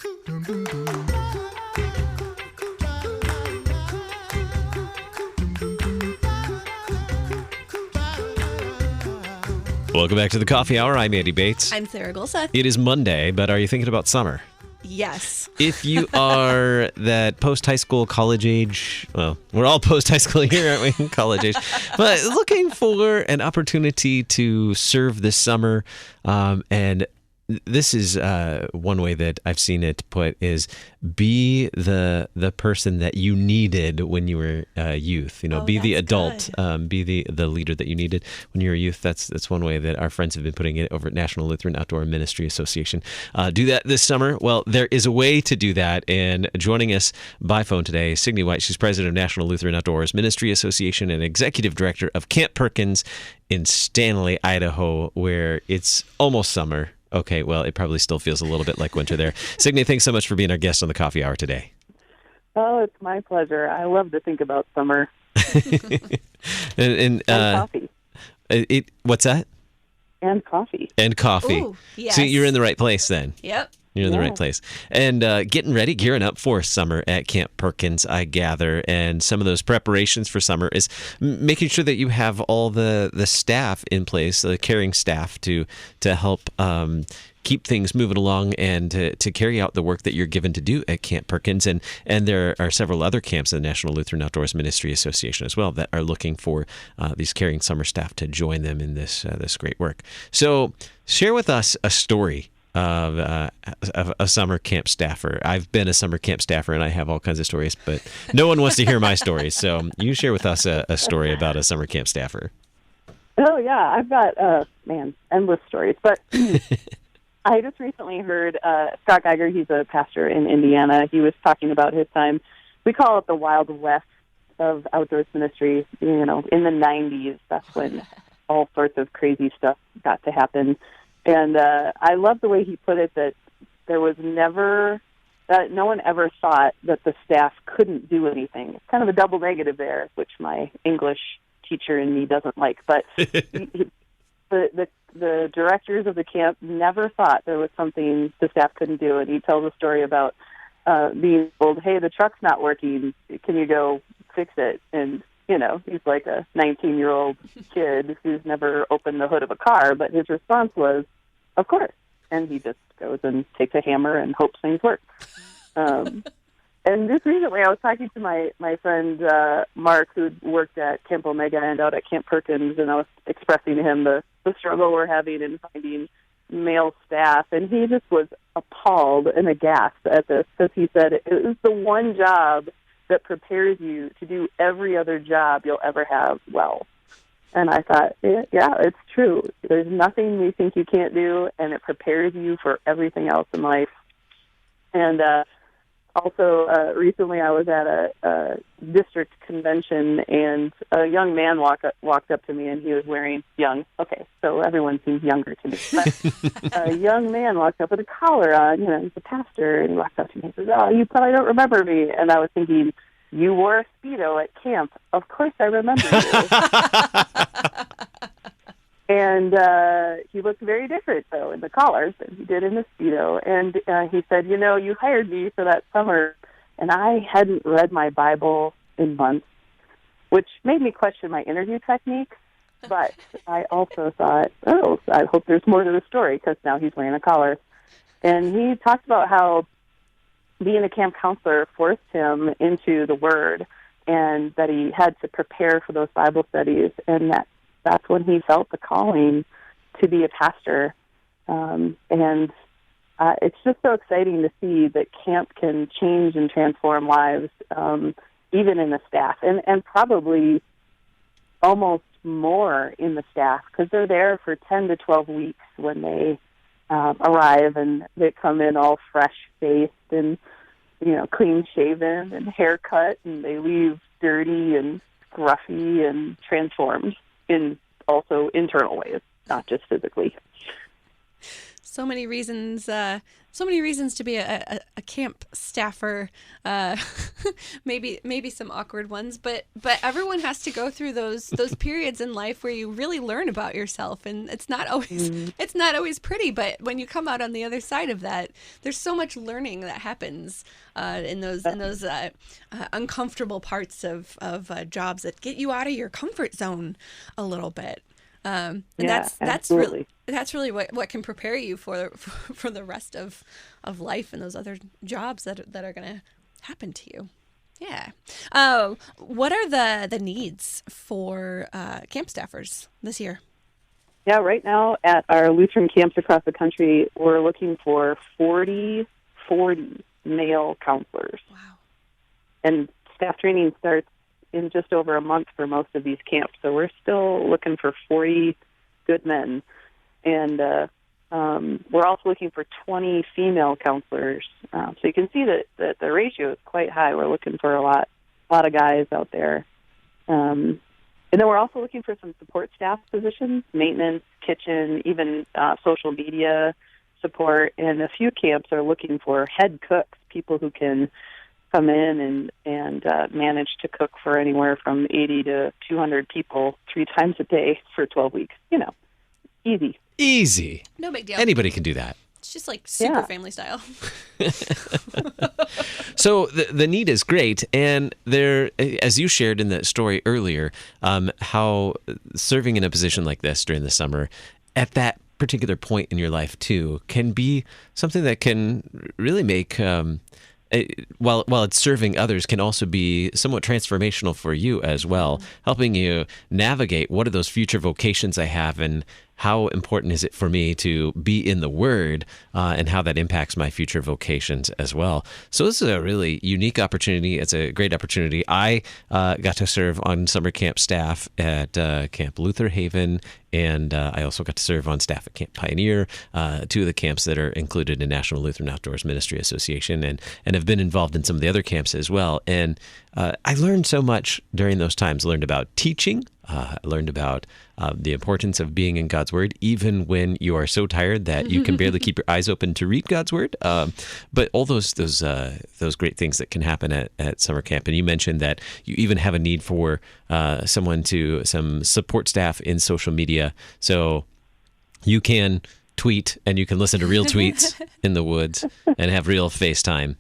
Welcome back to the Coffee Hour. I'm Andy Bates. I'm Sarah Gulseth. It is Monday, but are you thinking about summer? Yes. If you are that post-high school, college age, well, we're all post-high school here, aren't we? College age. But looking for an opportunity to serve this summer, and this is one way that I've seen it put is be the person that you needed when you were youth. Be the adult, be the leader that you needed when you were youth. That's one way that our friends have been putting it over at National Lutheran Outdoor Ministry Association. Do that this summer. Well, there is a way to do that, and joining us by phone today, Signe White. She's president of National Lutheran Outdoors Ministry Association and executive director of Camp Perkins in Stanley, Idaho, where it's almost summer. Okay, well, it probably still feels a little bit like winter there. Signe, thanks so much for being our guest on the Coffee Hour today. Oh, it's my pleasure. I love to think about summer. and coffee. What's that? And coffee. And coffee. Ooh, yes. See, you're in the right place then. Yep. You're in the right place. And gearing up for summer at Camp Perkins, I gather. And some of those preparations for summer is making sure that you have all the staff in place, the caring staff to help keep things moving along and to carry out the work that you're given to do at Camp Perkins. And there are several other camps in the National Lutheran Outdoors Ministry Association as well that are looking for these caring summer staff to join them in this great work. So share with us a story of a summer camp staffer. I've been a summer camp staffer, and I have all kinds of stories, but no one wants to hear my stories. So you share with us a story about a summer camp staffer. Oh, yeah. I've got, endless stories. But I just recently heard Scott Geiger, he's a pastor in Indiana. He was talking about his time. We call it the Wild West of outdoors ministry. In the 90s, that's when all sorts of crazy stuff got to happen. And I love the way he put it, that there was never, that no one ever thought that the staff couldn't do anything. It's kind of a double negative there, which my English teacher in me doesn't like. But the directors of the camp never thought there was something the staff couldn't do. And he tells a story about being told, hey, the truck's not working. Can you go fix it? And he's like a 19-year-old kid who's never opened the hood of a car, but his response was, of course. And he just goes and takes a hammer and hopes things work. And just recently I was talking to my friend Mark, who worked at Camp Omega and out at Camp Perkins, and I was expressing to him the struggle we're having in finding male staff, and he just was appalled and aghast at this, because he said it was the one job that prepares you to do every other job you'll ever have well. And I thought, yeah, it's true. There's nothing we think you can't do, and it prepares you for everything else in life. And also, recently I was at a district convention, and a young man walked up to me, and he was wearing young. Okay, so everyone seems younger to me. But a young man walked up with a collar on. He's a pastor, and he walked up to me and says, "Oh, you probably don't remember me." And I was thinking, you wore a Speedo at camp. Of course I remember you. And he looked very different, though, in the collar than he did in the Speedo. And he said, you hired me for that summer, and I hadn't read my Bible in months, which made me question my interview techniques. But I also thought, I hope there's more to the story, because now he's wearing a collar. And he talked about how being a camp counselor forced him into the Word, and that he had to prepare for those Bible studies, and that's when he felt the calling to be a pastor. And it's just so exciting to see that camp can change and transform lives, even in the staff, and probably almost more in the staff, because they're there for 10 to 12 weeks when they arrive, and they come in all fresh-faced and, clean-shaven and haircut, and they leave dirty and scruffy and transformed in also internal ways, not just physically. So many reasons So many reasons to be a camp staffer. Maybe some awkward ones, but everyone has to go through those periods in life where you really learn about yourself, and it's not always pretty. But when you come out on the other side of that, there's so much learning that happens in those uncomfortable parts of jobs that get you out of your comfort zone a little bit. And that's really what can prepare you for the rest of life and those other jobs that are going to happen to you. Yeah. What are the needs for camp staffers this year? Yeah, right now at our Lutheran camps across the country, we're looking for 40 male counselors. Wow. And staff training starts in just over a month for most of these camps. So we're still looking for 40 good men. And we're also looking for 20 female counselors. So you can see that the ratio is quite high. We're looking for a lot of guys out there. And then we're also looking for some support staff positions, maintenance, kitchen, even social media support. And a few camps are looking for head cooks, people who can come in and manage to cook for anywhere from 80 to 200 people 3 times a day for 12 weeks. Easy. No big deal. Anybody can do that. It's just like super family style. So the need is great, and there, as you shared in the story earlier, how serving in a position like this during the summer, at that particular point in your life too, can be something that can really make, while it's serving others, can also be somewhat transformational for you as well, helping you navigate what are those future vocations I have, and how important is it for me to be in the Word, and how that impacts my future vocations as well. So this is a really unique opportunity. It's a great opportunity. I got to serve on summer camp staff at Camp Luther Haven, and I also got to serve on staff at Camp Pioneer, 2 of the camps that are included in National Lutheran Outdoors Ministry Association, and have been involved in some of the other camps as well. And I learned so much during those times. I learned about teaching. I learned about the importance of being in God's Word, even when you are so tired that you can barely keep your eyes open to read God's Word. But all those great things that can happen at summer camp. And you mentioned that you even have a need for some support staff in social media, so you can tweet and you can listen to real tweets in the woods and have real FaceTime.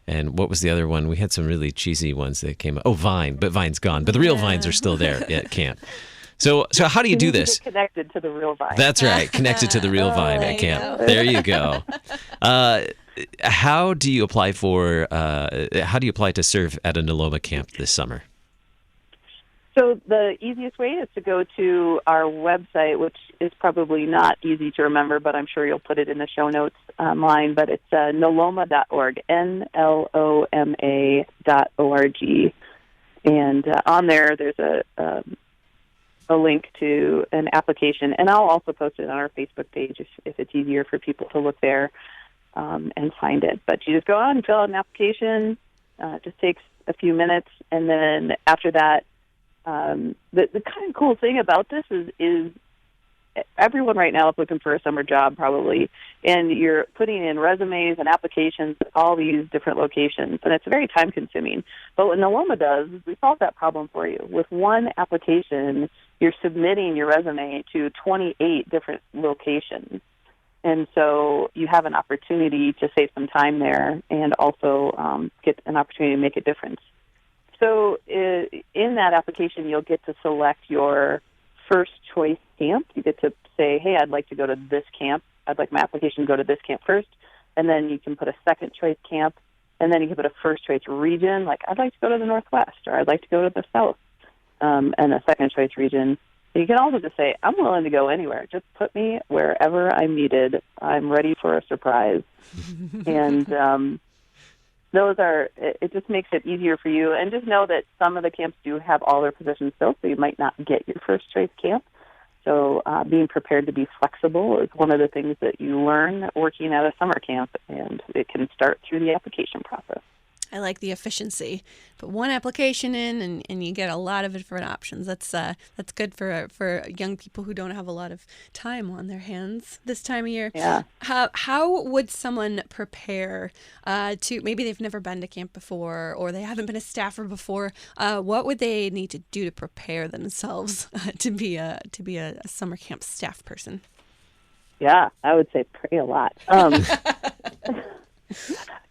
And what was the other one? We had some really cheesy ones that came up. Oh, Vine, but Vine's gone. But the real Vines are still there at camp. So how do you do this? Get connected to the real Vine. That's right. Connected to the real Vine at camp. There you go. How do you apply to serve at a Noloma camp this summer? So the easiest way is to go to our website, which is probably not easy to remember, but I'm sure you'll put it in the show notes online. But it's noloma.org, NLOMA.org. And on there, there's a link to an application. And I'll also post it on our Facebook page if it's easier for people to look there and find it. But you just go on and fill out an application. It just takes a few minutes. And then after that, the kind of cool thing about this is everyone right now is looking for a summer job probably, and you're putting in resumes and applications at all these different locations, and it's very time consuming. But what Noloma does is we solve that problem for you. With one application, you're submitting your resume to 28 different locations. And so you have an opportunity to save some time there and also get an opportunity to make a difference. So in that application, you'll get to select your first choice camp. You get to say, hey, I'd like to go to this camp. I'd like my application to go to this camp first. And then you can put a second choice camp. And then you can put a first choice region, like I'd like to go to the Northwest, or I'd like to go to the South, and a second choice region. And you can also just say, I'm willing to go anywhere. Just put me wherever I'm needed. I'm ready for a surprise. And it just makes it easier for you. And just know that some of the camps do have all their positions filled, so you might not get your first choice camp. So being prepared to be flexible is one of the things that you learn working at a summer camp, and it can start through the application process. I like the efficiency. Put one application in, and you get a lot of different options. That's good for young people who don't have a lot of time on their hands this time of year. Yeah. How would someone prepare to, maybe they've never been to camp before, or they haven't been a staffer before? What would they need to do to prepare themselves to be a summer camp staff person? Yeah, I would say pray a lot.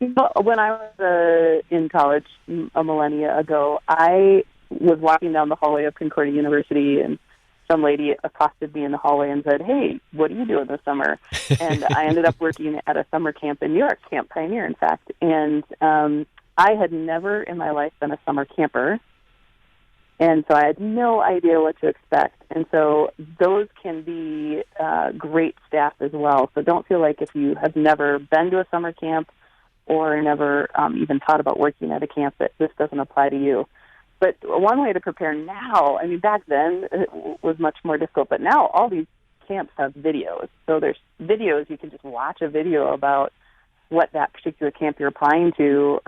When I was in college a millennia ago, I was walking down the hallway of Concordia University, and some lady accosted me in the hallway and said, "Hey, what are you doing this summer?" And I ended up working at a summer camp in New York, Camp Pioneer, in fact. And I had never in my life been a summer camper, and so I had no idea what to expect. And so those can be great staff as well. So don't feel like if you have never been to a summer camp or never even thought about working at a camp that this doesn't apply to you. But one way to prepare now, I mean, back then it was much more difficult, but now all these camps have videos. So there's videos, you can just watch a video about what that particular camp you're applying to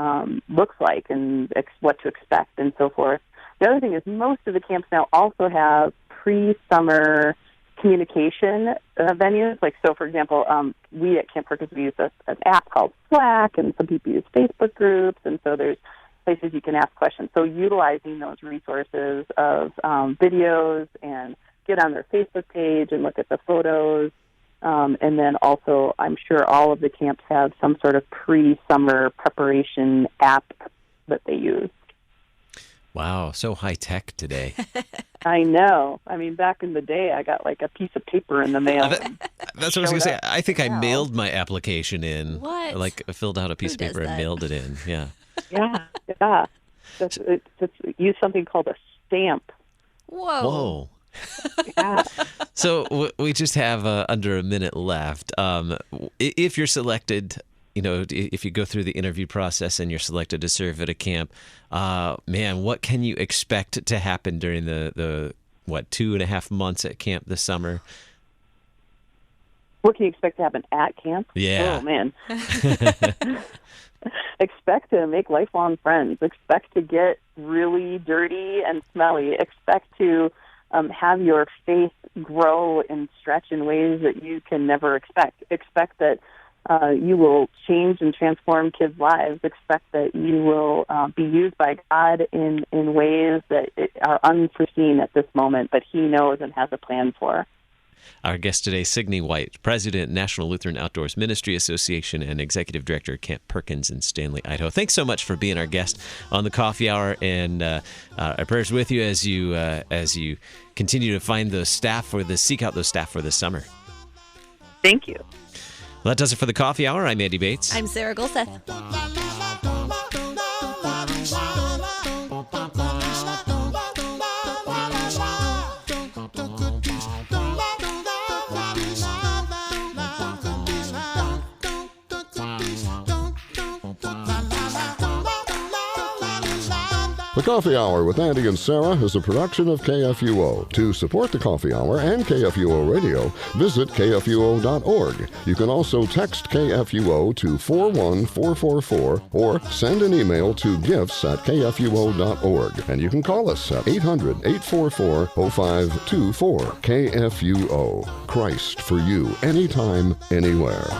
looks like and what to expect and so forth. The other thing is most of the camps now also have pre-summer communication venues. Like, so for example, we at Camp Perkins, we use an app called Slack, and some people use Facebook groups, and so there's places you can ask questions. So utilizing those resources of videos and get on their Facebook page and look at the photos. And then also, I'm sure all of the camps have some sort of pre-summer preparation app that they use. Wow, so high tech today. I know. I mean, back in the day, I got like a piece of paper in the mail. That's what I was going to say. I think I mailed my application in. What? Like, I filled out a piece of paper and mailed it in. Yeah. Yeah. Use something called a stamp. Whoa. Yeah. So we just have under a minute left. If you're selected, if you go through the interview process and you're selected to serve at a camp, man, what can you expect to happen during the 2.5 months at camp this summer? What can you expect to happen at camp? Yeah. Oh, man. Expect to make lifelong friends. Expect to get really dirty and smelly. Expect to have your faith grow and stretch in ways that you can never expect. Expect that you will change and transform kids' lives. Expect that you will be used by God in ways that are unforeseen at this moment, but He knows and has a plan for. Our guest today, Signe White, President, National Lutheran Outdoors Ministry Association, and Executive Director at Camp Perkins in Stanley, Idaho. Thanks so much for being our guest on the Coffee Hour, and our prayers with you as you continue to find those staff seek out those staff for this summer. Thank you. Well, that does it for the Coffee Hour. I'm Andy Bates. I'm Sarah Golseth. The Coffee Hour with Andy and Sarah is a production of KFUO. To support the Coffee Hour and KFUO Radio, visit KFUO.org. You can also text KFUO to 41444 or send an email to gifts@KFUO.org. And you can call us at 800-844-0524. KFUO. Christ for you, anytime, anywhere.